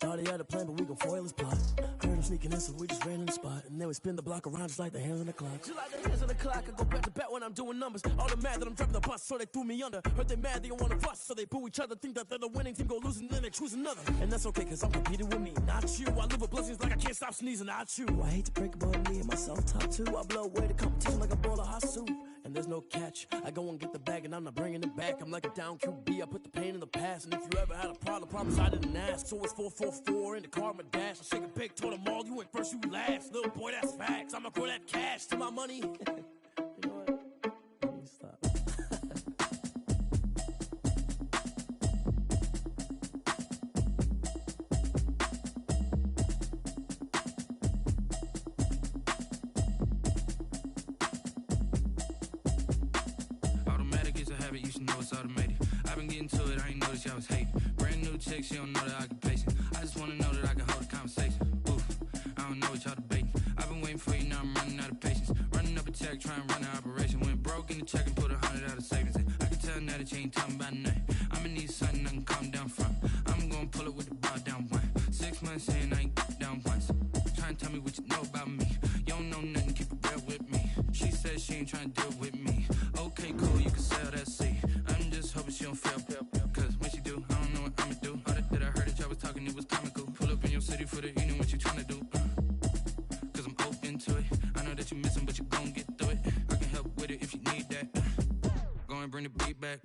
Thought he had a plan, but we gon' foil his plot. Heard him sneaking in, so we just ran in the spot. And then we spin the block around just like the hands on the clock. Just like the hands on the clock, I go back to back when I'm doing numbers. All the mad that I'm driving the bus, so they threw me under. Heard they mad, they don't wanna fuss, so they boo each other. Think that they're the winning team, go losing, then they choose another. And that's okay, cause I'm competing with me, not you. I live with blessings like I can't stop sneezing, not you. I hate to break it, but me and myself top two. I blow away the competition like a bowl of hot soup. And there's no catch, I go and get the bag and I'm not bringing it back. I'm like a down QB, I put the pain in the past. And if you ever had a problem, promise I didn't ask. So it's 444 in the car, my dash. I shake a big, told them all, you went first, you last. Little boy, that's facts, I'ma grow that cash to my money. You know what? Let me stop. You should know it's automated. I've been getting to it, I ain't noticed y'all was hating. Brand new chick, she don't know the occupation. I just wanna know that I can hold a conversation. Oof, I don't know what y'all debating. I've been waiting for you, now I'm running out of patience. Running up a check, trying to run an operation. Went broke in the check and put 100 out of savings in. I can tell now that you ain't talking about nothing. I'ma need something I can calm down from. I'm gonna pull it with the bar down one. 6 months in, I ain't down once. Trying to tell me what you know about me. You don't know nothing, keep it real with me. She said she ain't trying to deal with me. Okay, cool, you can sell that seat. I'm just hoping she don't fail. Cause when she do, I don't know what I'ma do. All that I heard that y'all was talking, it was comical. Pull up in your city for the evening, what you tryna do? Cause I'm open to it. I know that you missing, but you gon' get through it. I can help with it if you need that. Go and bring the beat back.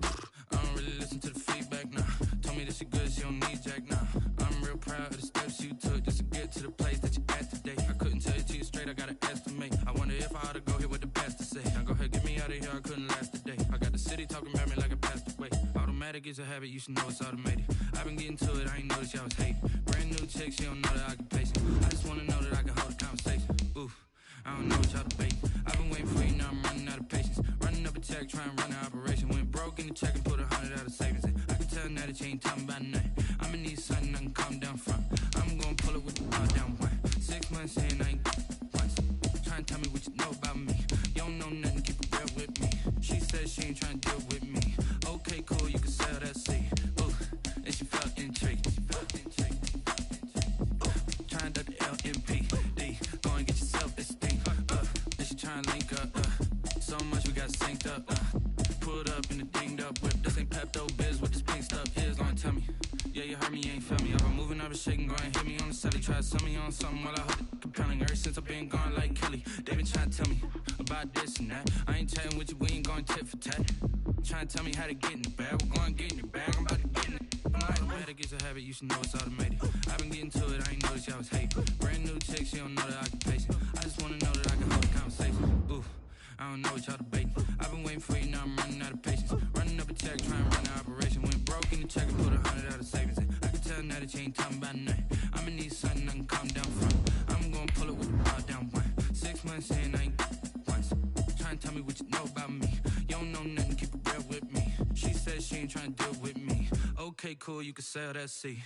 I don't really listen to the feedback, nah. Told me that she good, she don't need jack, nah. I'm real proud of the steps you took just to get to the place that you at today. I couldn't tell it to you straight, I gotta estimate. I wonder if I ought to go here with the pastor say. Now go ahead, get me out of here, I couldn't last a day. I got the city talking about me like I passed away. Automatic is a habit, you should know it's automated. I've been getting to it, I ain't noticed y'all was hating. Brand new chick, she don't know the occupation. I just wanna know that I can hold a conversation. Oof, I don't know what y'all debating. I've been waiting for you, now I'm running out of patience. Running up a check, trying to run an operation. Went broke in the check and put 100 out of savings in. I can tell now that you ain't talking about nothing. I'ma need something I can calm down from. I'm gonna pull it with the bar down one. 6 months in, I ain't once. Trying to tell me what you know about me. You don't know nothing, keep it real with me. She said she ain't trying to deal with me. Okay, cool, you can sell that seat. Ooh, and she felt intrigued. Trying to the LMPD. Go and get yourself esteem. And she trying to link up. So much we got synced up. Pulled up in the dinged up whip. This ain't Pepto Biz, what this pink stuff is. Gonna tell me. Yeah, you heard me, you ain't felt me. I've been moving, I've been shaking, go and hit me on the celly. Try to sell me on something while I hold it compelling. Ever since I've been gone like Kelly, they been trying to tell me about this and that. I ain't chatting with you, we ain't going tit for tat. Trying to tell me how to get in the bag. We're going to get in the bag, I'm about to get in it. Automatic is a habit, you should know it's automated. I've been getting to it, I ain't noticed y'all was hating. Brand new chick, she don't know the occupation. I just wanna know that I can hold a conversation. Ooh, I don't know what y'all debating. I've been waiting for you, now I'm running out of patience. Running up a check, trying to run an operation. Went broke in the check and put 100 out of savings in. I can tell now that you ain't talking about nothing. I'ma need something I can calm down from. I'm gonna pull it with the bar down one. 6 months in, I ain't once. Trying to tell me what you know about me. You don't know nothing, keep it real with me. She said she ain't trying to deal with me. Okay, cool, you can sell that seat.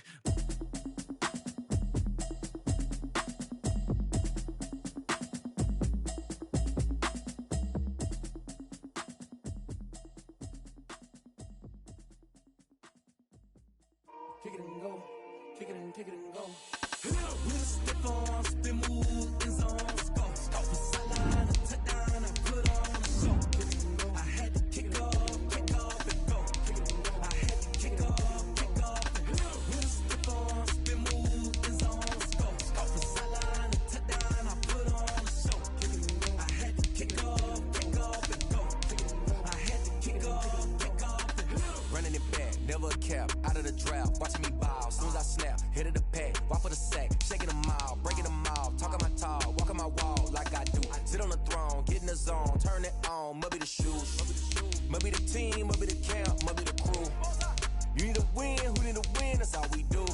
Kick it and go, kick it and go. With a stiff on, spin move in zones, go. Off the sideline, a touchdown, I put on a show. I had to kick off and go. I had to kick off and go. With a stiff on, spin move in zones, go. Off the sideline, a touchdown, I put on a show. I had to kick off and go. I had to kick off and go. Running it back, never a cap, out of the drought, watching me ball. Soon as I snap, hit of the pack, walk for the sack, shaking them all, breaking them all, talking my tall, walking my wall like I do. Sit on the throne, get in the zone, turn it on, must be the shoes, must be the team, must be the camp, must be the crew. You need to win, who need to win, that's all we do.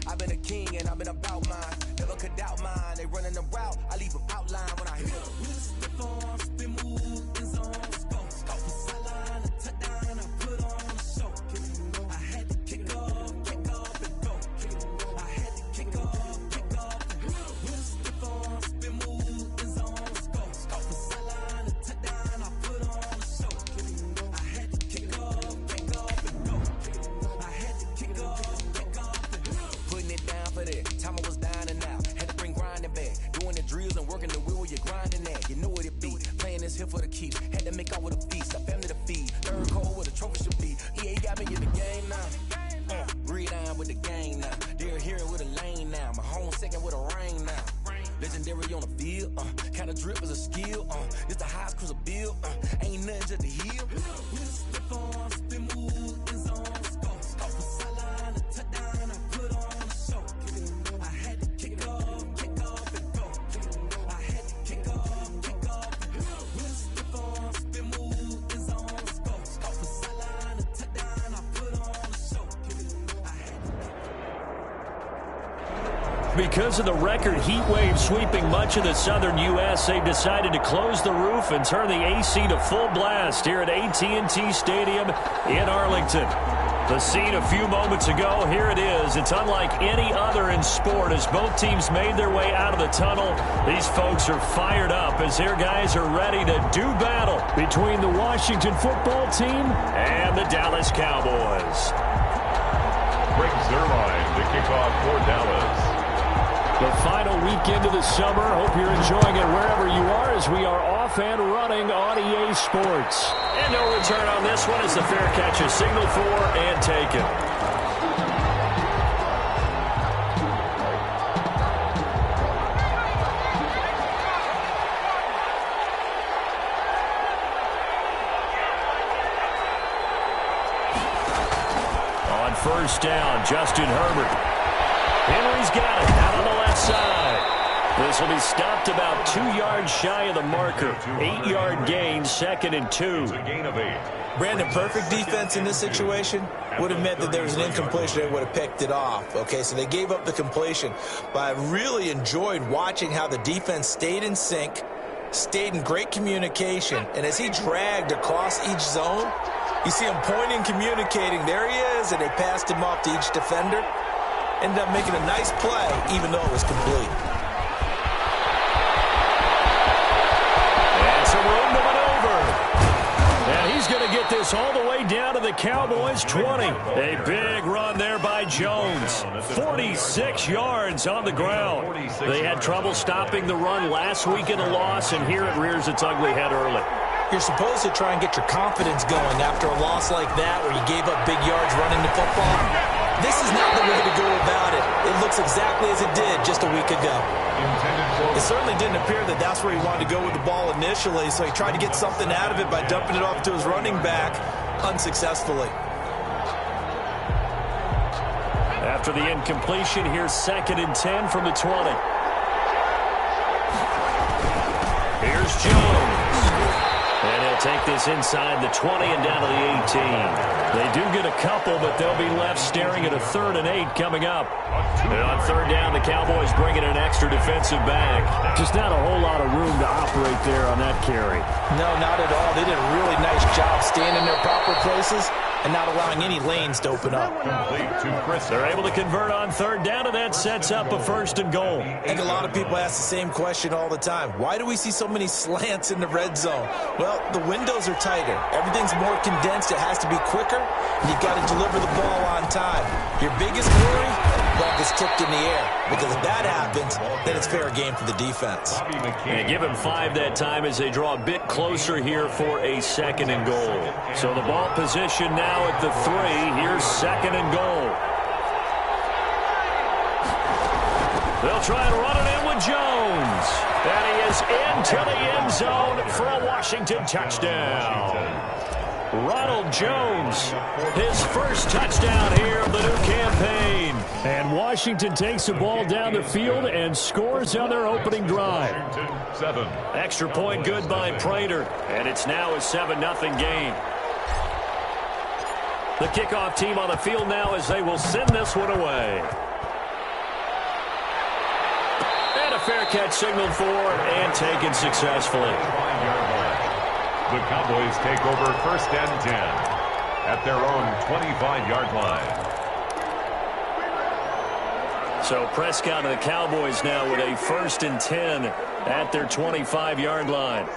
I've been a king and I've been about mine, never could doubt mine. They running the route, I leave them outline when I hit them. With a stiff on, spin move in zones, go. Off the sideline, a touchdown, I put on a show. I had to kick off and go. I had to kick off and go. With a stiff on, spin move in zones, go. Off the sideline, a touchdown, I put on a show. I had to kick off and go. I had to kick off and go. Putting it down where you're grinding at, you know what it be. Playing this here for the keeps, had to make out with a feast, a family to feed. Third cold where the trophy should be. EA got me in the game now. Breathe down with the gang now. They're here with a lane now. My home second with a rain now. Legendary on the field, kinda drip is a skill, it's the highest cruiser bill, ain't nothing just to heal. Step on, spin move, in zone, score for sideline, a touchdown, I put on a show. I had to kick off and go. I had to kick off and go. Step on, spin move, in zone, score for sideline, a touchdown, I put on a show. Because of the record heat wave sweeping much of the southern U.S., they've decided to close the roof and turn the AC to full blast here at AT&T Stadium in Arlington. The scene a few moments ago, here it is. It's unlike any other in sport as both teams made their way out of the tunnel. These folks are fired up as their guys are ready to do battle between the Washington football team and the Dallas Cowboys. Greg Zerline to kick off for Dallas. The final weekend of the summer. Hope you're enjoying it wherever you are as we are off and running on EA Sports. And no return on this one as the fair catch is signaled for and taken. On first down, Justin Herbert. Henry's got it out on the left side. This will be stopped about 2 yards shy of the marker. 8-yard gain, 2nd and 2. It's a gain of 8. Brandon, perfect defense in this situation would have meant that there was an incompletion. They would have picked it off. Okay, so they gave up the completion. But I really enjoyed watching how the defense stayed in sync, stayed in great communication. And as he dragged across each zone, you see him pointing, communicating. There he is, and they passed him off to each defender. Ended up making a nice play, even though it was complete. And some room to maneuver. And he's going to get this all the way down to the Cowboys' 20. A big run there by Jones. 46 yards on the ground. They had trouble stopping the run last week in the loss, and here it rears its ugly head early. You're supposed to try and get your confidence going after a loss like that where you gave up big yards running the football. This is not the way to go about it. It looks exactly as it did just a week ago. It certainly didn't appear that that's where he wanted to go with the ball initially, so he tried to get something out of it by dumping it off to his running back unsuccessfully. After the incompletion, here's 2nd and 10 from the 20. Here's Jones. And he'll take this inside the 20 and down to the 18. They do get a couple, but they'll be left staring at a 3rd and 8 coming up. And on 3rd down, the Cowboys bring in an extra defensive back. Just not a whole lot of room to operate there on that carry. No, not at all. They did a really nice job staying in their proper places and not allowing any lanes to open up. They're able to convert on 3rd down, and that sets up a 1st and goal. I think a lot of people ask the same question all the time. Why do we see so many slants in the red zone? Well, the windows are tighter. Everything's more condensed. It has to be quicker, and you've got to deliver the ball on time. Your biggest worry? Ball gets tipped in the air. Because if that happens, then it's fair game for the defense. And give him 5 that time as they draw a bit closer here for a 2nd and goal. So the ball position now at the 3. Here's 2nd and goal. They'll try and run it in with Jones. And he is into the end zone for a Washington touchdown. Ronald Jones, his first touchdown here of the new campaign. And Washington takes the ball down the field and scores on their opening drive. 7. Extra point good by Prater. And it's now a 7-0 game. The kickoff team on the field now as they will send this one away. And a fair catch signaled for and taken successfully. The Cowboys take over 1st and 10 at their own 25-yard line. So Prescott and the Cowboys now with a 1st and 10 at their 25-yard line.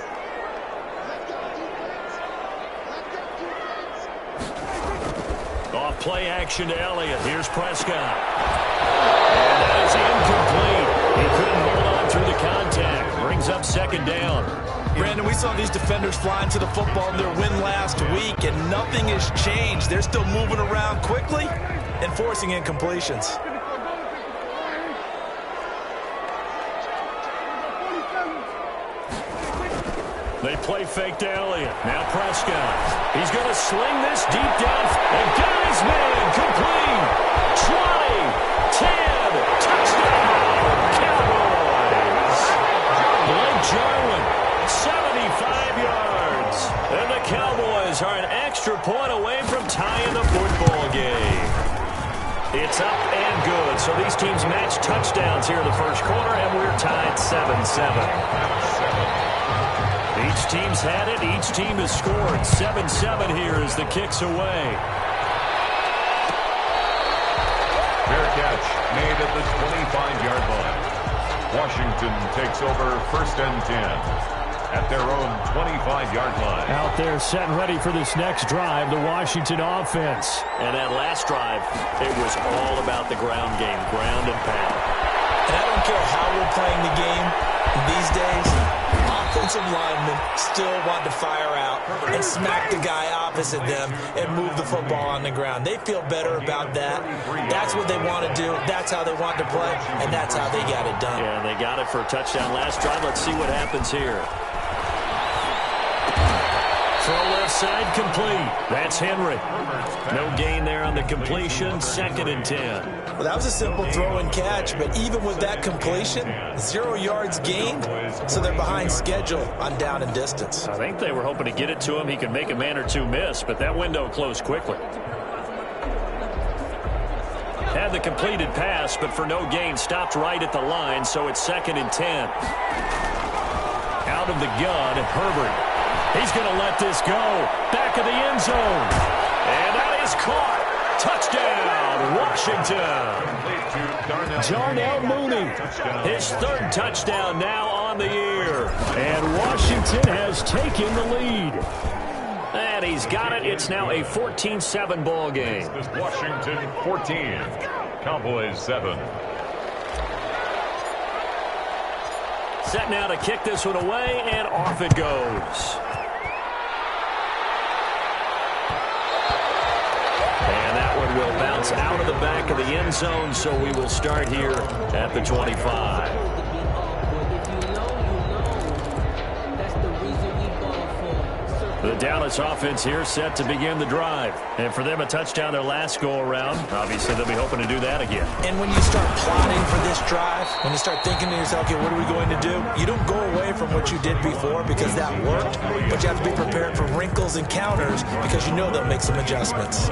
Off play action to Elliott. Here's Prescott. And that is incomplete. He couldn't hold on through the contact. Brings up 2nd saw these defenders flying to the football in their win last week, and nothing has changed. They're still moving around quickly and forcing incompletions. They play fake to Elliott. Now Prescott. He's going to sling this deep down. And got his man complete. 20, 10, touchdown, Cowboys. Blake Jarwin, 75 yards. And the Cowboys are an extra point away from tying the football game. It's up and good. So these teams match touchdowns here in the first quarter, and we're tied 7-7. Each team's had it. Each team has scored. 7-7 here as the kick's away. Fair catch made at the 25-yard line. Washington takes over 1st and 10 at their own 25-yard line. Out there set and ready for this next drive, the Washington offense. And that last drive, it was all about the ground game, ground and pound. And I don't care how we're playing the game these days, offensive linemen still want to fire out and smack the guy opposite them and move the football on the ground. They feel better about that. That's what they want to do. That's how they want to play, and that's how they got it done. Yeah, they got it for a touchdown last drive. Let's see what happens here. Throw left side complete. That's Henry. No gain there on the completion. 2nd and 10. Well, that was a simple throw and catch, but even with that completion, 0 yards gained, so they're behind schedule on down and distance. I think they were hoping to get it to him. He could make a man or two miss, but that window closed quickly. Had the completed pass, but for no gain, stopped right at the line, so it's 2nd and 10. Out of the gun, Herbert. He's going to let this go. Back of the end zone. And that is caught. Touchdown, Washington. Darnell Mooney. His 3rd touchdown now on the year. And Washington has taken the lead. And he's got it. It's now a 14-7 ball game. Washington 14, Cowboys 7. Set now to kick this one away, and off it goes. And that one will bounce out of the back of the end zone, so we will start here at the 25. The Dallas offense here set to begin the drive. And for them, a touchdown their last go-around. Obviously, they'll be hoping to do that again. And when you start plotting for this drive, when you start thinking to yourself, okay, what are we going to do? You don't go away from what you did before because that worked, but you have to be prepared for wrinkles and counters because you know they'll make some adjustments.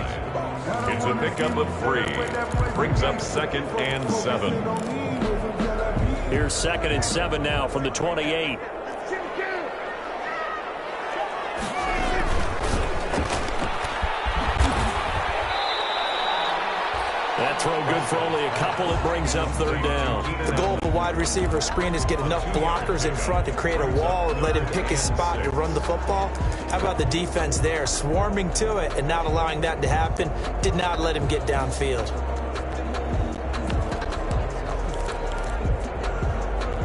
It's a pickup of 3. Brings up 2nd and 7. Here's 2nd and 7 now from the 28. That throw good for only a couple. It brings up 3rd down. The goal of a wide receiver screen is get enough blockers in front to create a wall and let him pick his spot to run the football. How about the defense there, swarming to it and not allowing that to happen? Did not let him get downfield.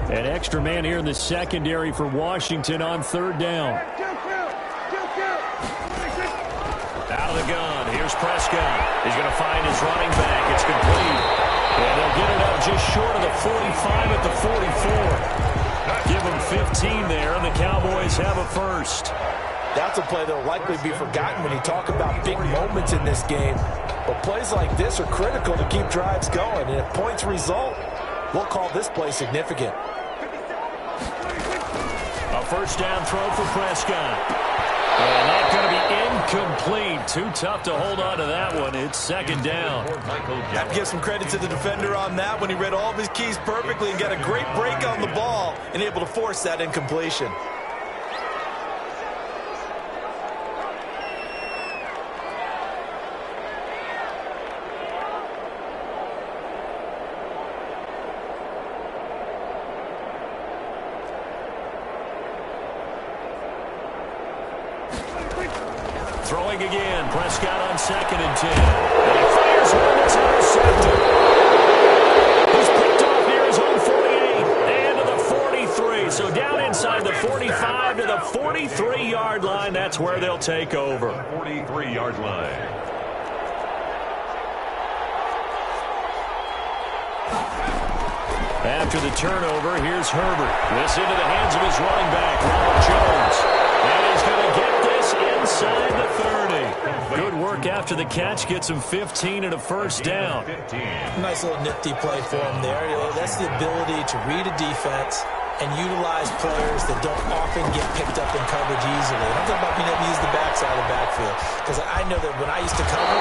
An extra man here in the secondary for Washington on 3rd down. Out of the gun. Here's Prescott. He's going to find his running back. It's complete. And they'll get it up just short of the 45 at the 44. Give them 15 there, and the Cowboys have a first. That's a play that will likely be forgotten when you talk about big moments in this game. But plays like this are critical to keep drives going. And if points result, we'll call this play significant. A 1st down throw for Prescott. And that's going to be incomplete. Too tough to hold on to that one. It's 2nd down. I have to give some credit to the defender on that when he read all of his keys perfectly and got a great break on the ball and able to force that incompletion. Throwing again. Prescott on 2nd and 10. And he fires one that's intercepted. He's picked off near his own 48 and to the 43. So down inside the 45 to the 43. line. That's where they'll take over. 43-yard line. After the turnover, here's Herbert. This into the hands of his running back, Ronald Jones. And he's going to get this inside the 30. Good work after the catch. Gets him 15 and a first down. Nice little nifty play for him there. That's the ability to read a defense and utilize players that don't often get picked up in coverage easily. I'm talking about being able to use the backside of the backfield. Because I know that when I used to cover,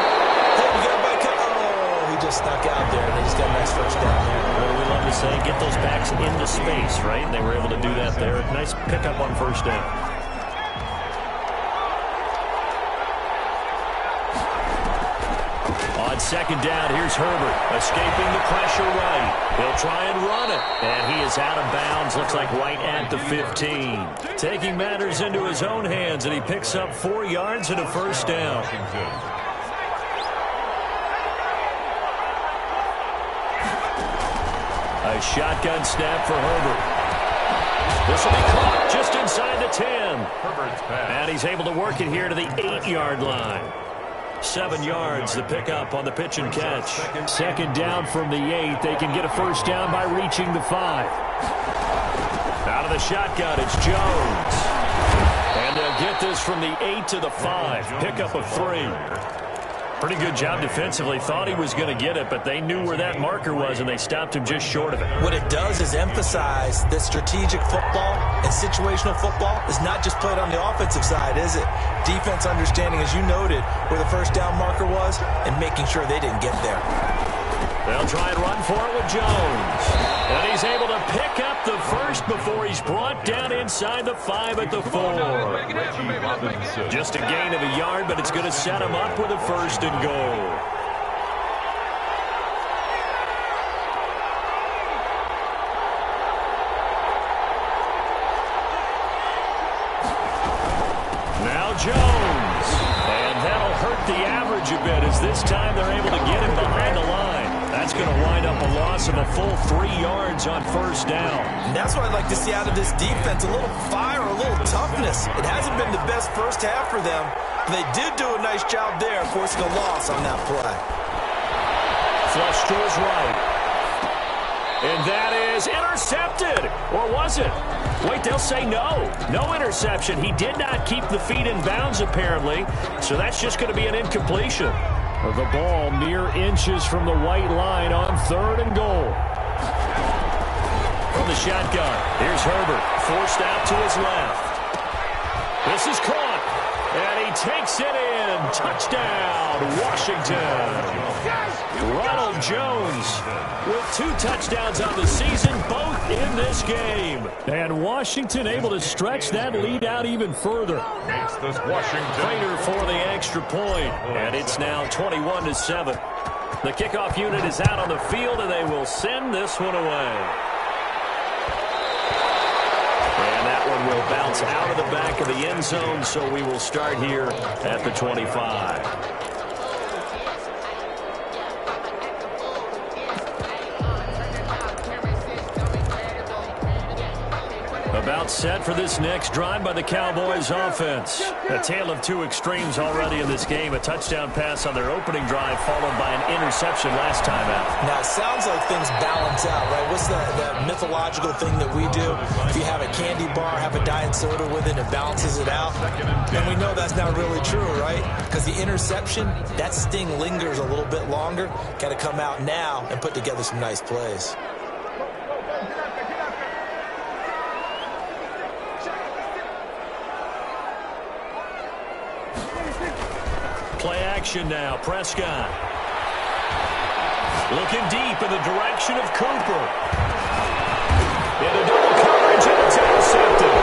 hey, we got a back cover. Oh, he just snuck out there, and they just got a nice first down there. Well, we love to say, get those backs into space, right? And they were able to do that there. Nice pickup on first down. On second down, here's Herbert, escaping the pressure right. He'll try and run it, and he is out of bounds, looks like right at the 15. Taking matters into his own hands, and he picks up 4 yards and a first down. A shotgun snap for Herbert. This will be caught just inside the 10. And he's able to work it here to the 8-yard line. 7 yards, the pickup on the pitch and catch. Second down from the 8. They can get a first down by reaching the 5. Out of the shotgun, it's Jones. And they'll get this from the 8 to the 5. Pickup of 3. Pretty good job defensively. Thought he was going to get it, but they knew where that marker was, and they stopped him just short of it. What it does is emphasize that strategic football and situational football is not just played on the offensive side, is it? Defense understanding, as you noted, where the first down marker was and making sure they didn't get there. They'll try and run for it with Jones. And he's able to pick up the first before he's brought down inside the 5 at the 4. Just a gain of a yard, but it's going to set him up with a first and goal. Now Jones. And that'll hurt the average a bit as this time they're able to get him behind the line. That's going to wind up a loss of a full 3 yards on first down. And that's what I'd like to see out of this defense, a little fire, a little toughness. It hasn't been the best first half for them. They did do a nice job there, forcing a loss on that play. Flush to his right. And that is intercepted. Or was it? Wait, they'll say no. No interception. He did not keep the feet in bounds, apparently. So that's just going to be an incompletion. The ball mere inches from the white line on 3rd and goal. From the shotgun, here's Herbert, forced out to his left. This is caught, and he takes it in. Touchdown, Washington. Ronald Jones with 2 touchdowns on the season, both in this game. And Washington able to stretch that lead out even further. Prater for the extra point, and it's now 21-7. The kickoff unit is out on the field, and they will send this one away. And that one will bounce out of the back of the end zone, so we will start here at the 25. About set for this next drive by the Cowboys offense. A tale of 2 extremes already in this game. A touchdown pass on their opening drive followed by an interception last time out. Now, it sounds like things balance out, right? What's that mythological thing that we do? If you have a candy bar, have a diet soda with it, it balances it out. And we know that's not really true, right? Because the interception, that sting lingers a little bit longer. Got to come out now and put together some nice plays. Play action now. Prescott. Looking deep in the direction of Cooper. Into double coverage, and it's intercepted.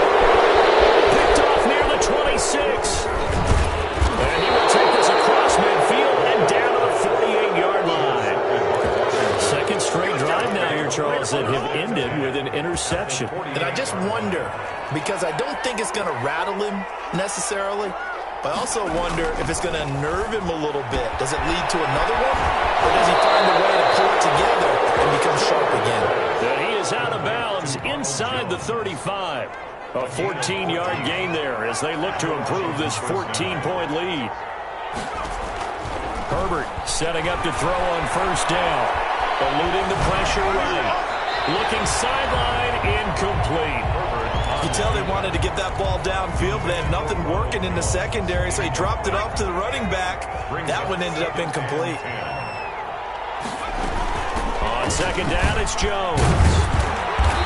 Picked off near the 26. And he will take this across midfield and down to the 48-yard line. Second straight drive now here, Charles, that have ended with an interception. And I just wonder, because I don't think it's going to rattle him necessarily, but I also wonder if it's going to nerve him a little bit. Does it lead to another one? Or does he find a way to pull it together and become sharp again? And he is out of bounds inside the 35. A 14-yard gain there as they look to improve this 14-point lead. Herbert setting up to throw on first down. Eluding the pressure right. Looking sideline, incomplete. You can tell they wanted to get that ball downfield, but they had nothing working in the secondary, so he dropped it off to the running back. That one ended up incomplete. On second down, it's Jones.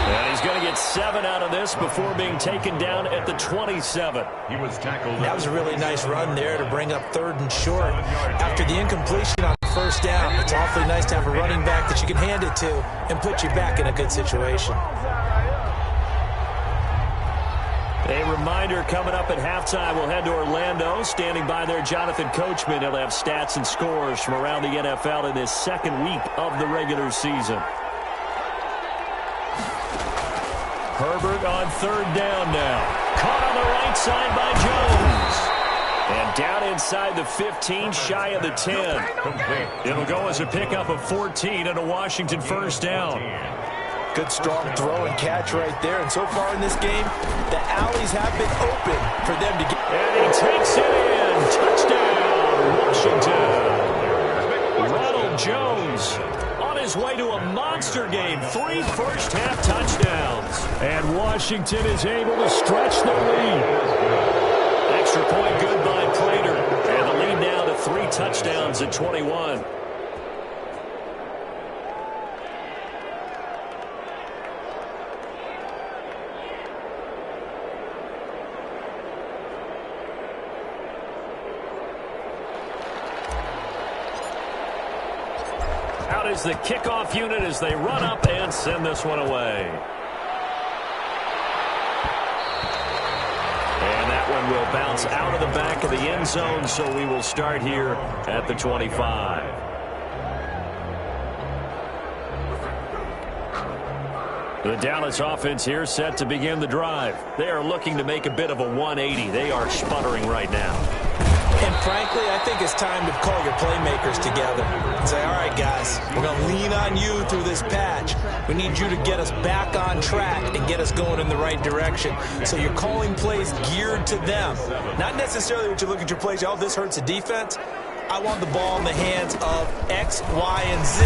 And he's going to get 7 out of this before being taken down at the 27. He was tackled. That was a really nice run there to bring up 3rd and short. After the incompletion on first down, it's awfully nice to have a running back that you can hand it to and put you back in a good situation. A reminder coming up at halftime, we'll head to Orlando. Standing by there, Jonathan Coachman. He'll have stats and scores from around the NFL in this second week of the regular season. Herbert on 3rd down now. Caught on the right side by Jones. And down inside the 15, shy of the 10. It'll go as a pickup of 14 and a Washington first down. Good strong throw and catch right there. And so far in this game, the alleys have been open for them to get. And he takes it in. Touchdown, Washington. Ronald Jones on his way to a monster game. 3 first-half touchdowns. And Washington is able to stretch their lead. Extra point good by Prater. And the lead now to 3 touchdowns at 21. Out is the kickoff unit as they run up and send this one away. And that one will bounce out of the back of the end zone, so we will start here at the 25. The Dallas offense here set to begin the drive. They are looking to make a bit of a 180. They are sputtering right now. And frankly, I think it's time to call your playmakers together and say, all right, guys, we're going to lean on you through this patch. We need you to get us back on track and get us going in the right direction. So you're calling plays geared to them. Not necessarily what you look at your plays, oh, this hurts the defense. I want the ball in the hands of X, Y, and Z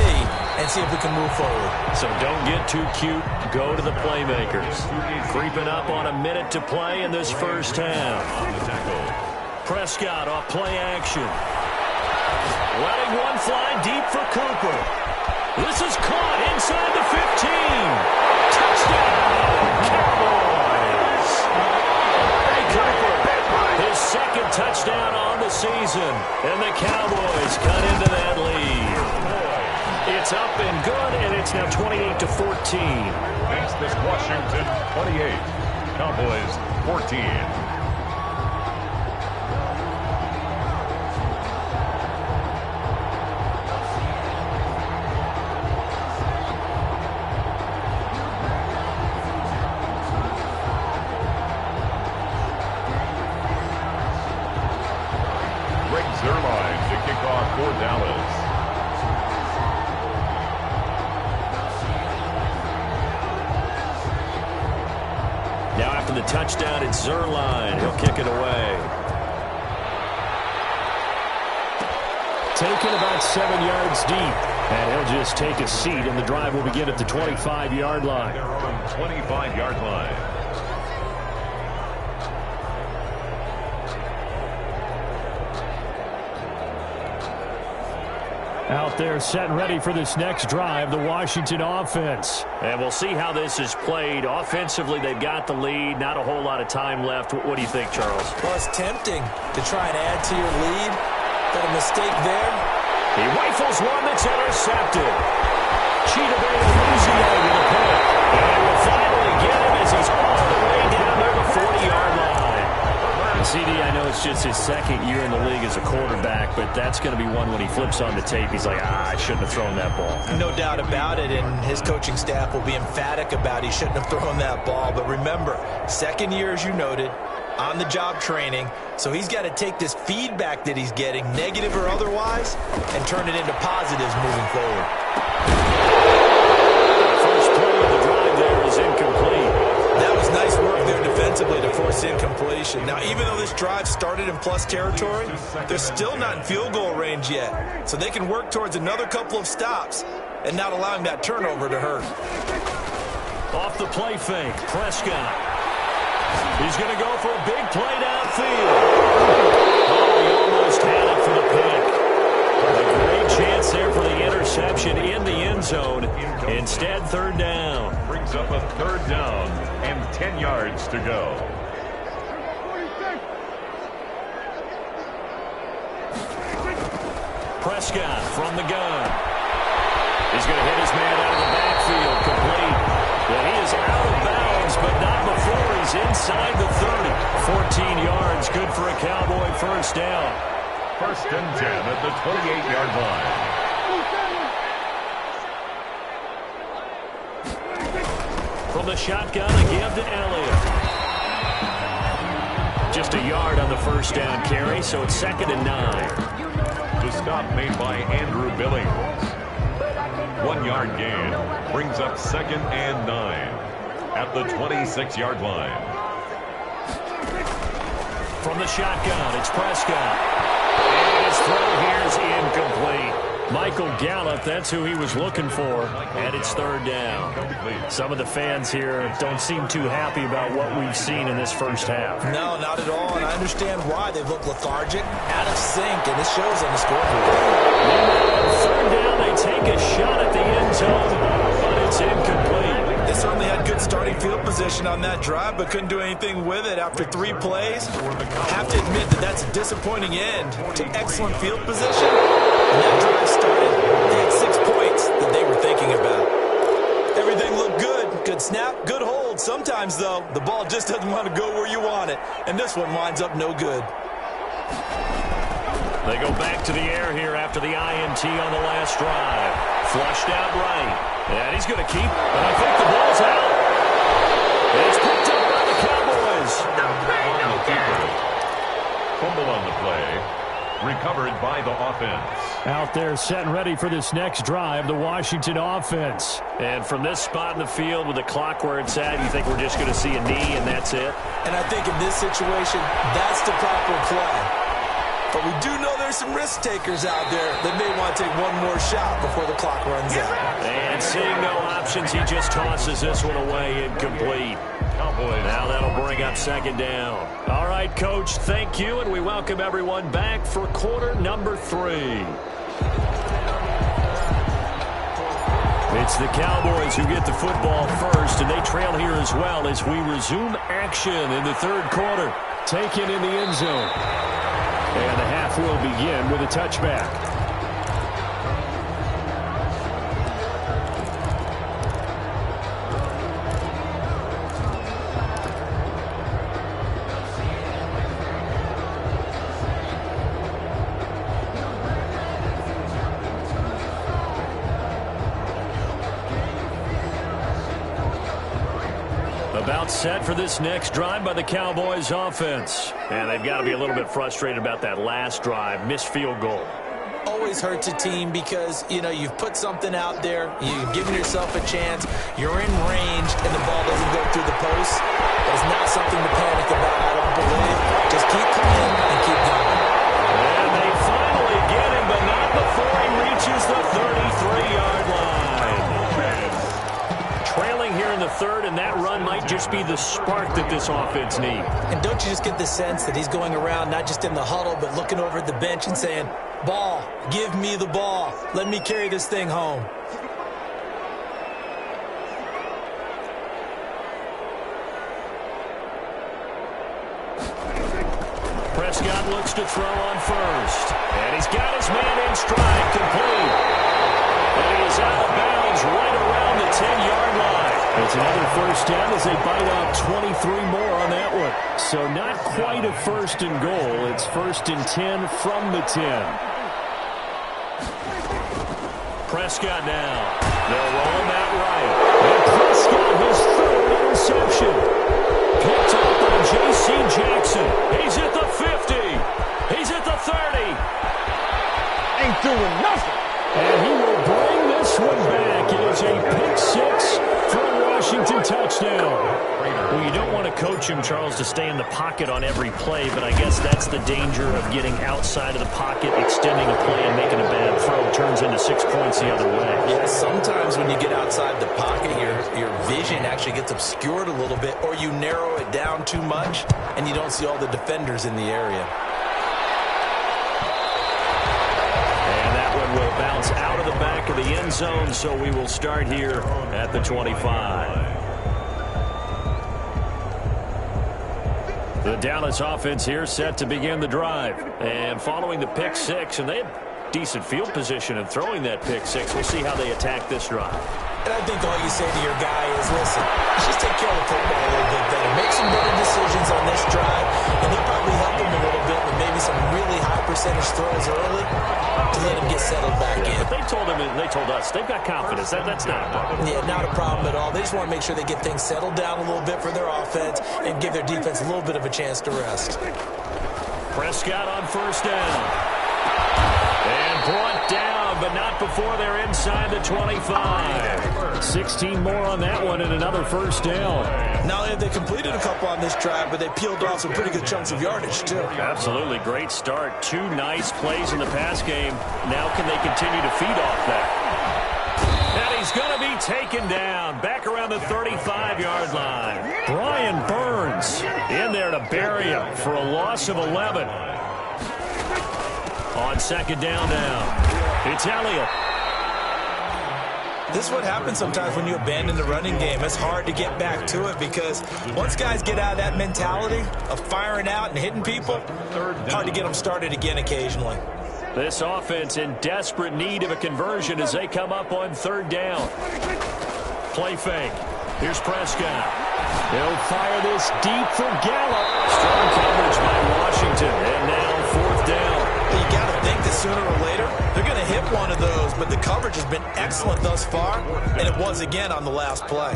and see if we can move forward. So don't get too cute. Go to the playmakers. Creeping up on a minute to play in this first half. On the tackle. Prescott off play action. Letting one fly deep for Cooper. This is caught inside the 15. Touchdown, Cowboys. Hey, Cooper, his second touchdown on the season. And the Cowboys cut into that lead. It's up and good, and it's now 28-14. Makes this Washington 28. Cowboys 14. Zerline to kick off for Dallas. Now after the touchdown, it's Zerline. He'll kick it away. Taken about 7 yards deep. And he'll just take a seat, and the drive will begin at the 25-yard line. Their own 25-yard line. Out there set and ready for this next drive, the Washington offense. And we'll see how this is played. Offensively, they've got the lead. Not a whole lot of time left. What do you think, Charles? Well, it's tempting to try and add to your lead, but a mistake there. He rifles one that's intercepted. Cheetah Bay to Louisiana with a pick. And they will finally get him as he's all the way down there the 40-yard line. CD, I know it's just his second year in the league as a quarterback, but that's going to be one when he flips on the tape. He's like, I shouldn't have thrown that ball. No doubt about it, and his coaching staff will be emphatic about he shouldn't have thrown that ball. But remember, second year, as you noted, on-the-job training, so he's got to take this feedback that he's getting, negative or otherwise, and turn it into positives moving forward. The first play of the drive there is incomplete. That was nice work there defensively. position. Now, even though this drive started in plus territory, they're still not in field goal range yet. So they can work towards another couple of stops and not allowing that turnover to hurt. Off the play fake, Prescott. He's going to go for a big play downfield. Oh, he almost had it for the pick. A great chance there for the interception in the end zone. Instead, third down. Brings up a third down and 10 yards to go. Prescott from the gun. He's going to hit his man out of the backfield, complete. Well, he is out of bounds, but not before he's inside the 30. 14 yards, good for a Cowboy first down. First and 10 at the 28-yard line. From the shotgun, a give to Elliott. Just a yard on the first down carry, so it's 2nd and 9. The stop made by Andrew Billings. 1 yard gain brings up 2nd and 9 at the 26-yard line. From the shotgun, it's Prescott. And his throw here is incomplete. Michael Gallup, that's who he was looking for, and it's third down. Some of the fans here don't seem too happy about what we've seen in this first half. No, not at all, and I understand why. They look lethargic, out of sync, and it shows on the scoreboard. Third down, they take a shot at the end zone, but it's incomplete. They certainly had good starting field position on that drive, but couldn't do anything with it after 3 plays. I have to admit that that's a disappointing end to excellent field position. When that drive started, they had 6 points that they were thinking about. Everything looked good. Good snap, good hold. Sometimes, though, the ball just doesn't want to go where you want it, and this one winds up no good. They go back to the air here after the INT on the last drive. Flushed out right. And he's going to keep, and I think the ball's out. And it's picked up by the Cowboys. Fumble on the play. Recovered by the offense. Out there set and ready for this next drive, the Washington offense. And from this spot in the field with the clock where it's at, you think we're just going to see a knee and that's it? And I think in this situation, that's the proper play. But we do know there's some risk takers out there that may want to take one more shot before the clock runs out. And seeing no options, he just tosses this one away incomplete. Now that'll bring up 2nd down. All right, Coach, thank you, and we welcome everyone back for quarter number 3. It's the Cowboys who get the football first, and they trail here as well as we resume action in the third quarter. Taken in the end zone. And the half will begin with a touchback. About set for this next drive by the Cowboys offense. And they've got to be a little bit frustrated about that last drive. Missed field goal. Always hurts a team because, you know, you've put something out there. You've given yourself a chance. You're in range, and the ball doesn't go through the post. It's not something to panic about, I don't believe. Just keep playing and keep going. And they finally get him, but not before he reaches the 33-yard line. Trailing here in the third, and that run might just be the spark that this offense needs. And don't you just get the sense that he's going around, not just in the huddle, but looking over at the bench and saying, ball, give me the ball. Let me carry this thing home. Prescott looks to throw on first. And he's got his man in stride, complete. And he is out of bounds right around the 10-yard line. It's another first down as they bite out 23 more on that one. So not quite a first and goal. It's 1st and 10 from the 10. Prescott now. They'll roll him out right. And Prescott, his 3rd interception. Picked up by J.C. Jackson. He's at the 50. He's at the 30. Ain't doing nothing. And he will bring this one back. It is a pick 6 for a Washington touchdown. Well, you don't want to to coach him, Charles, to stay in the pocket on every play, but I guess that's the danger of getting outside of the pocket, extending a play, and making a bad throw. Turns into 6 points the other way. Yeah, sometimes when you get outside the pocket, your vision actually gets obscured a little bit, or you narrow it down too much, and you don't see all the defenders in the area. And that one will bounce out of the back of the end zone, so we will start here at the 25. The Dallas offense here set to begin the drive. And following the pick six, and they had decent field position in throwing that pick six. We'll see how they attack this drive. And I think all you say to your guy is, listen, let's just take care of the football a little bit better. Make some better decisions on this drive, and he'll probably help him a little bit with maybe some really high percentage throws early to let him get settled back in. But they told him, and they told us, they've got confidence. That's not a problem. Yeah, not a problem at all. They just want to make sure they get things settled down a little bit for their offense and give their defense a little bit of a chance to rest. Prescott on first down. And brought down, but not before they're inside the 25. 16 more on that one and another first down. Not only have they completed a couple on this drive, but they peeled off some pretty good chunks of yardage, too. Absolutely. Great start. 2 nice plays in the pass game. Now can they continue to feed off that? And he's going to be taken down. Back around the 35-yard line. Brian Burns in there to bury him for a loss of 11. On second down now, it's Elliott. This is what happens sometimes when you abandon the running game. It's hard to get back to it because once guys get out of that mentality of firing out and hitting people, hard to get them started again occasionally. This offense in desperate need of a conversion as they come up on third down. Play fake. Here's Prescott. He'll fire this deep for Gallup. Strong coverage by Washington. And now fourth down. You got to think that sooner or later they're going to hit one of those, but the coverage has been excellent thus far, and it was again on the last play.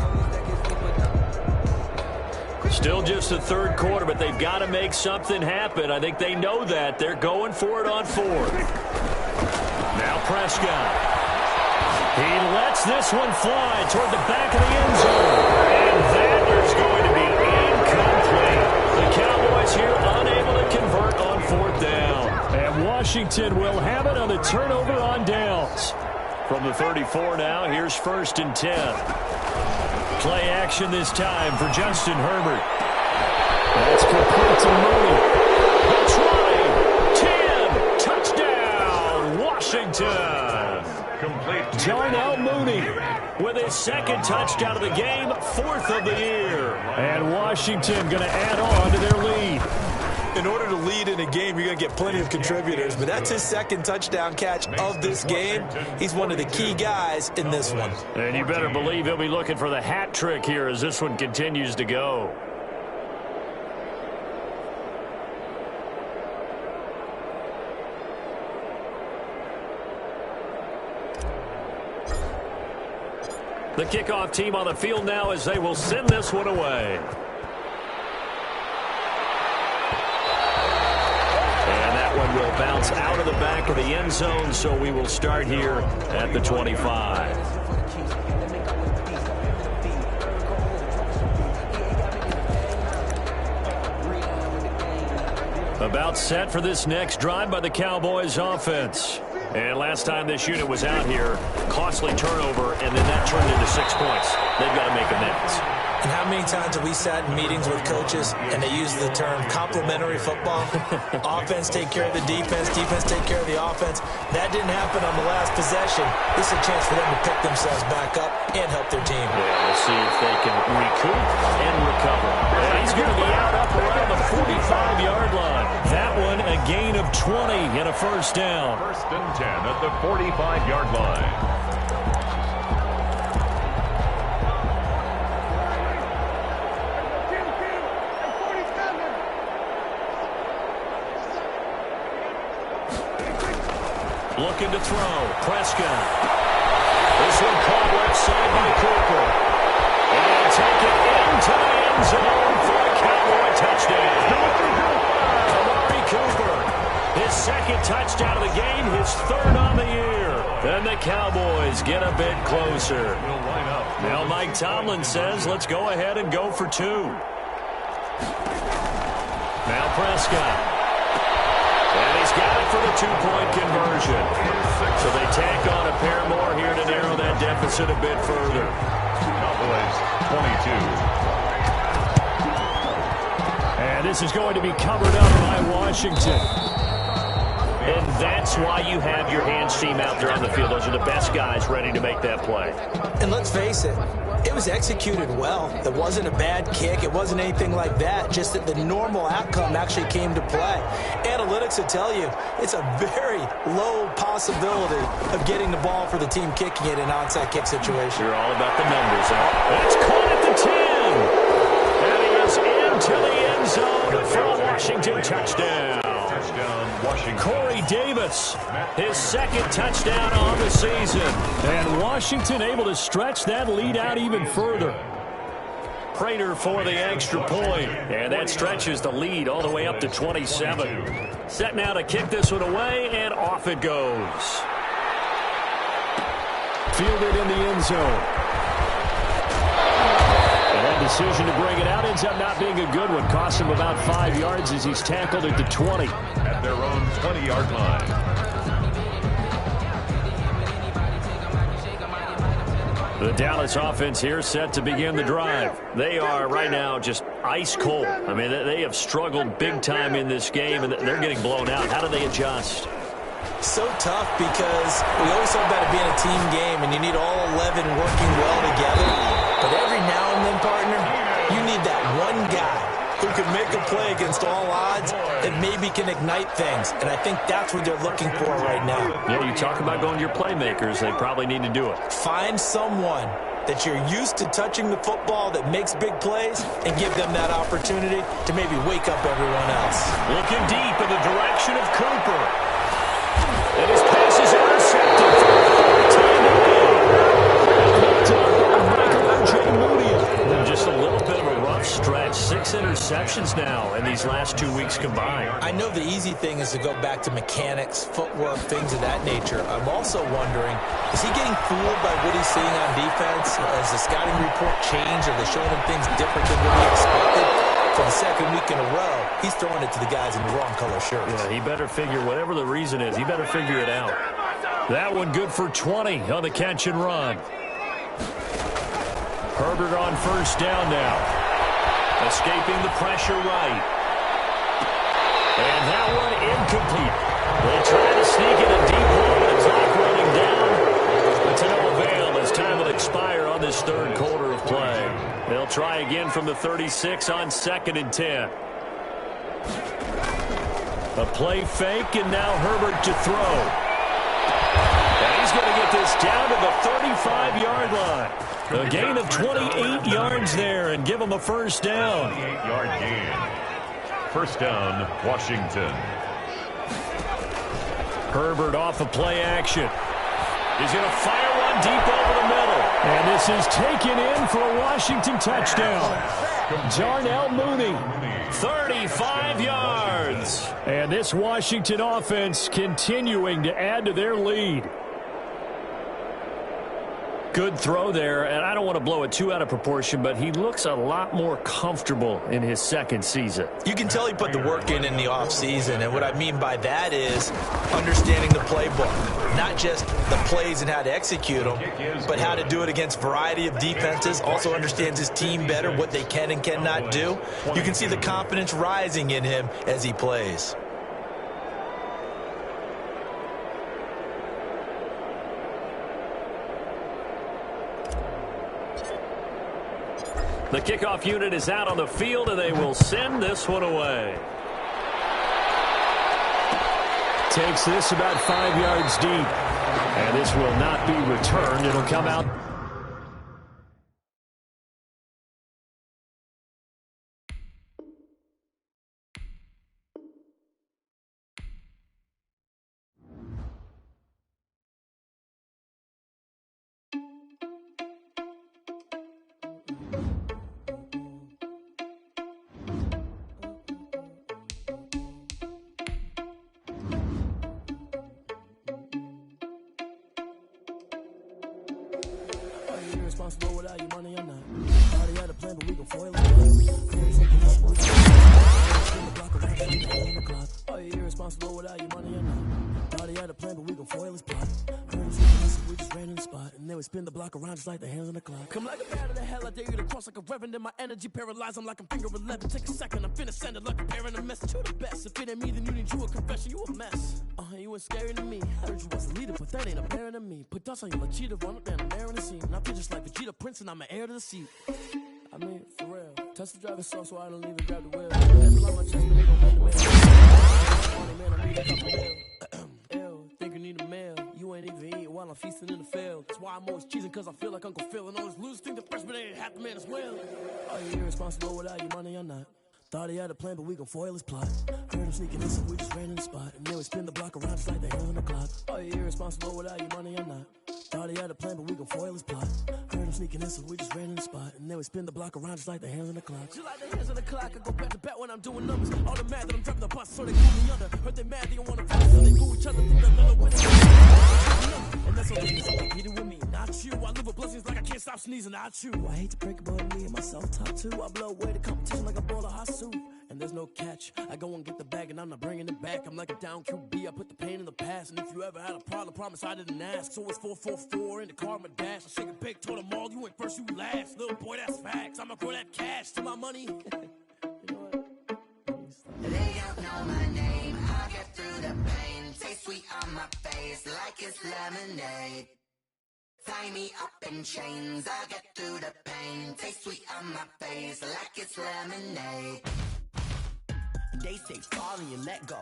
Still just the third quarter, but they've got to make something happen. I think they know that. They're going for it on fourth. Now Prescott. He lets this one fly toward the back of the end zone. And that is going to be incomplete. The Cowboys here unable to convert on fourth down. And Washington will have it on the turnover on downs. From the 34 now, here's first and 10. Play action this time for Justin Herbert. That's complete to Mooney. The 20, 10, touchdown, Washington. Complete. Darnell Mooney with his second touchdown of the game, 4th of the year. And Washington going to add on to their lead. In order to lead in a game, you're going to get plenty of contributors, but that's his second touchdown catch of this game. He's one of the key guys in this one. And you better believe he'll be looking for the hat trick here as this one continues to go. The kickoff team on the field now as they will send this one away. One will bounce out of the back of the end zone, so we will start here at the 25. About set for this next drive by the Cowboys offense. And last time this unit was out here, costly turnover, and then that turned into 6 points. They've got to make amends. And how many times have we sat in meetings with coaches and they use the term complementary football? Offense take care of the defense, defense take care of the offense. That didn't happen on the last possession. This is a chance for them to pick themselves back up and help their team. Yeah, we'll see if they can recoup and recover. And he's going to be out up around the 45-yard line. That one a gain of 20 and a first down. First and 10 at the 45-yard line. Looking to throw. Prescott. This one caught left side by Cooper. And take it into the end zone for a Cowboy touchdown. Amari Cooper. His second touchdown of the game, his third on the year. And the Cowboys get a bit closer. Now Mike Tomlin says, let's go ahead and go for 2. Now Prescott. And he's got it for the two-point conversion. So they tack on a pair more here to narrow that deficit a bit further. Cowboys 22. And this is going to be covered up by Washington. And that's why you have your hands team out there on the field. Those are the best guys ready to make that play. And let's face it, it was executed well. It wasn't a bad kick. It wasn't anything like that. Just that the normal outcome actually came to play. Analytics will tell you it's a very low possibility of getting the ball for the team kicking it in an onside kick situation. You're all about the numbers, huh? It's caught at the 10. And he is into the end zone for a Washington touchdown. Washington. Corey Davis, his second touchdown on the season. And Washington able to stretch that lead out even further. Prater for the extra point. And that stretches the lead all the way up to 27. Set now to kick this one away, and off it goes. Fielded in the end zone. And that decision to bring it out ends up not being a good one. Cost him about 5 yards as he's tackled at the 20. At their own 20-yard line. The Dallas offense here set to begin the drive. They are right now just ice cold. I mean, they have struggled big time in this game, and they're getting blown out. How do they adjust? So tough because we always talk about it being a team game, and you need all 11 working well together. But every now and then, partner, you need that one guy who can make a play against all odds and maybe can ignite things. And I think that's what they're looking for right now. Yeah, you talk about going to your playmakers. They probably need to do it. Find someone that you're used to touching the football that makes big plays and give them that opportunity to maybe wake up everyone else. Looking deep in the direction of Cooper. And his pass is intercepted. Just a little bit of a rough stretch. 6 interceptions now in these last 2 weeks combined. I know the easy thing is to go back to mechanics, footwork, things of that nature. I'm also wondering, is he getting fooled by what he's seeing on defense? Has the scouting report changed? Are they showing him things different than what he expected? For the second week in a row, he's throwing it to the guys in the wrong color shirts. Yeah, he better figure, whatever the reason is, he better figure it out. That one good for 20 on the catch and run. Herbert on first down now. Escaping the pressure right. And that one incomplete. They try to sneak in a deep hole, but the clock running down. But to no avail as time will expire on this third quarter of play. They'll try again from the 36 on 2nd and 10. A play fake, and now Herbert to throw. And he's going to get this down to the 35-yard line. A gain of 28 yards there and give him a first down. 28-yard gain. First down, Washington. Herbert off of play action. He's going to fire one deep over the middle. And this is taken in for a Washington touchdown. Darnell Mooney, 35 yards. And this Washington offense continuing to add to their lead. Good throw there, and I don't want to blow it too out of proportion, but he looks a lot more comfortable in his second season. You can tell he put the work in the offseason, and what I mean by that is understanding the playbook. Not just the plays and how to execute them, but how to do it against a variety of defenses. Also understands his team better, what they can and cannot do. You can see the confidence rising in him as he plays. The kickoff unit is out on the field, and they will send this one away. Takes this about 5 yards deep. And this will not be returned. It'll come out. Responsible without your money, I'm not. he had a plan, but we gon' foil it. Are you irresponsible without your money or not? Thought he had a plan, but we gon' foil his plot. We just ran in the spot, and then we spin the block around just like the hands on the clock. Come like a bat of the hell, I dare you to cross like a reverend. In my energy paralyzed, I'm like I'm finger 11. Take a second, I'm finna send it like a parent a message. You the best, if it ain't me, then you need you a confession. You a mess. You ain't scary to me. I heard you was a leader, but that ain't apparent to me. Put dust on you like cheetah, run up down the air in the scene. And I feel just like Vegeta Prince, and I'm an heir to the seat. I mean, for real. Touch the driver's soft so I don't even grab the wheel. On my chest, but they gon' make the mail. Man, I need a couple mil. Ew, think you need a mail. You ain't even eating while I'm feasting in the field. That's why I'm always cheesing, cause I feel like Uncle Phil. And always lose, think the freshman ain't half the man as well. Are you irresponsible without your money or not? Thought he had a plan, but we gon' foil his plot. Heard him sneaking in, so we just ran in the spot. And then we spin the block around just like the hands on the clock. Are you irresponsible without your money or not? Thought he had a plan, but we gon' foil his plot. Heard him sneaking in, so we just ran in the spot. And then we spin the block around just like the hands on the clock. Just like the hands on the clock, I go back to back when I'm doing numbers. All the mad that I'm driving the bus, so they pull me under. Heard they mad, they don't wanna fight, so they boo each other. Think they're little winning. And that's what they so competing with me, not you. I live with blessings like I can't stop sneezing, not you. I hate to break it, but me and myself top two. I blow away the competition like a bowl of hot soup. And there's no catch. I go and get the bag and I'm not bringing it back. I'm like a down QB. I put the pain in the past. And if you ever had a problem, promise I didn't ask. So it's 444 in the car, my dash. I shake a big, told them all, you ain't first, you last. Little boy, that's facts. I'ma grow that cash to my money. You know what? They don't know my name. I get through the pain. Taste sweet on my face like it's lemonade. Tie me up in chains. I get through the pain. Taste sweet on my face like it's lemonade. They say fall and you let go,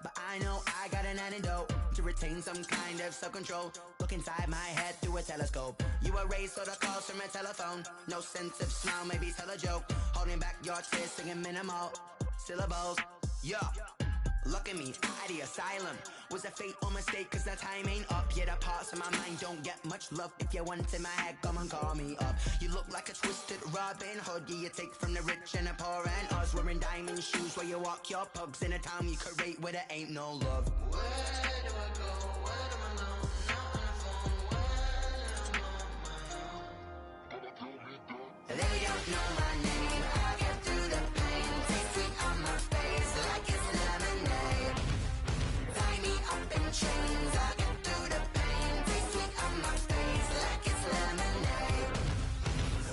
but I know I got an antidote to retain some kind of self-control. Look inside my head through a telescope. You erase all the calls from a telephone. No sense of smile, maybe tell a joke. Holding back your tears, singing minimal syllables. Yeah, look at me, out the asylum. Was a fate or mistake, cause the time ain't up. Yet the parts of my mind don't get much love. If you want in my head, come and call me up. You look like a twisted Robin Hood. Yeah, you take from the rich and the poor and us. Wearing diamond shoes where you walk your pugs. In a town you create where there ain't no love. Where do I go? Where do I know? Not on the phone. When I'm on my own. They don't know my name. I get through the pain. Taste sweet on my face like it's lemonade. Tie me up in chains. I get through the pain. Taste sweet on my face like it's lemonade.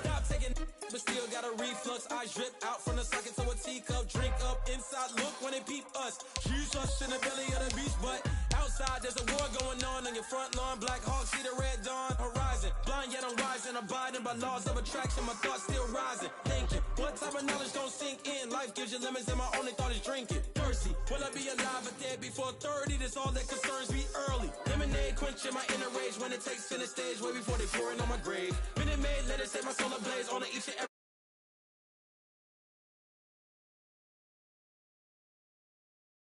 Stop taking, but still got a reflux. Eyes drip out from the socket to a teacup. Drink up inside, look when they peep us. Use us in the belly of the beast, but outside there's a war going on your front lawn. Black Hawk, see the red dawn horizon. Blind yet I'm rising, abiding by laws of attraction. My thoughts still rising, thinking what type of knowledge don't sink in. Life gives you limits and my only thought is drinking. Thirsty, will I be alive or dead before 30? That's all that concerns me early. Lemonade quenching my inner rage when it takes center stage way before they pouring on my grave. Minute Maid, let it set my soul ablaze on each and every